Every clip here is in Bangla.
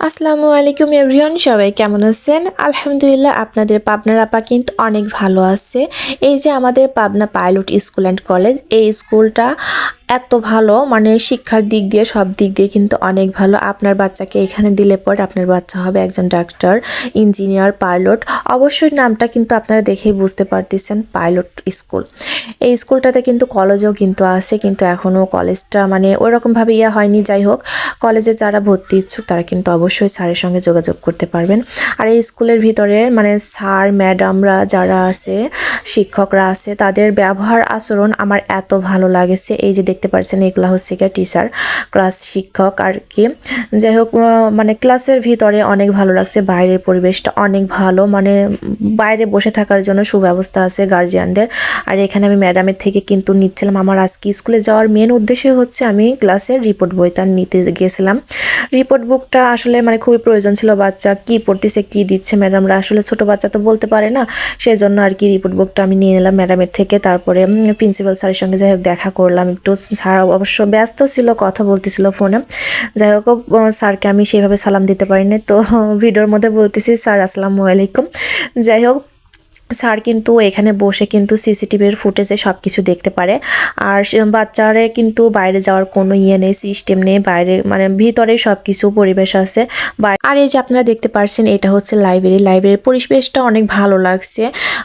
আসসালামু আলাইকুম এভরিওয়ান, সবাই কেমন আছেন? আলহামদুলিল্লাহ, আপনাদের পাবনার আপা কিন্তু অনেক ভালো আছে। এই যে আমাদের Pabna pilot school and college, এই স্কুলটা এত ভালো, মানে শিক্ষার দিক দিয়ে সব দিক দিয়ে কিন্তু অনেক ভালো। আপনার বাচ্চাকে এখানে দিলে পরে আপনার বাচ্চা হবে একজন ডাক্তার, ইঞ্জিনিয়ার, পাইলট। অবশ্যই নামটা কিন্তু আপনারা দেখেই বুঝতে পারতেছেন, পাইলট স্কুল। এই স্কুলটাতে কিন্তু কলেজও কিন্তু আছে, কিন্তু এখনও কলেজটা মানে ওইরকমভাবে হয়নি। যাই হোক, কলেজে যারা ভর্তি ইচ্ছুক তারা কিন্তু অবশ্যই স্যারের সঙ্গে যোগাযোগ করতে পারবেন। আর এই স্কুলের ভিতরে মানে স্যার ম্যাডামরা যারা আছে, শিক্ষকরা আছে, তাদের ব্যবহার আচরণ আমার এত ভালো লাগেছে। এই যে দেখতে পাচ্ছেন, এগুলো হচ্ছে গিয়ে টিচার, ক্লাস শিক্ষক আর কি। যাই হোক, মানে ক্লাসের ভিতরে অনেক ভালো লাগছে। বাইরের পরিবেশটা অনেক ভালো, মানে বাইরে বসে থাকার জন্য সুব্যবস্থা আছে গার্জিয়ানদের। আর এখানে আমি ম্যাডামের থেকে কিন্তু নিচ্ছিলাম। আমার আজকে স্কুলে যাওয়ার মেন উদ্দেশ্য হচ্ছে আমি ক্লাসের রিপোর্ট বইটা নিতে গিয়েছিলাম। রিপোর্ট বুকটা আসলে মানে খুবই প্রয়োজন ছিল। বাচ্চা কি পড়তেছে, কি দিচ্ছে, ম্যাডামরা আসলে ছোট বাচ্চা তো বলতে পারে না, সেই জন্য আর কি রিপোর্ট বুকটা আমি নিয়ে নিলাম ম্যাডামের থেকে। তারপরে প্রিন্সিপাল স্যারের সঙ্গে যাই হোক দেখা করলাম একটু। স্যার অবশ্য ব্যস্ত ছিল, কথা বলতেছিল ফোনে। যাই হোক, স্যারকে আমি সেভাবে সালাম দিতে পারিনি, তো ভিডিওর মধ্যে বলতেছি স্যার আসসালামু আলাইকুম। যাই হোক, স্যার কিন্তু এখানে বসে কিন্তু সিসিটিভির ফুটেজে সব কিছু দেখতে পারে। আর বাচ্চারা কিন্তু বাইরে যাওয়ার কোনো নেই, সিস্টেম নেই। বাইরে মানে ভিতরে সব কিছু পরিবেশ আছে। আর এই যে আপনারা দেখতে পাচ্ছেন, এটা হচ্ছে লাইব্রেরির পরিবেশটা অনেক ভালো লাগছে।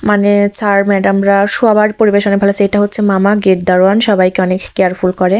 মানে স্যার ম্যাডামরা সবার পরিবেশ অনেক ভালো আছে। এটা হচ্ছে মামা গেট দারোয়ান, সবাইকে অনেক কেয়ারফুল করে।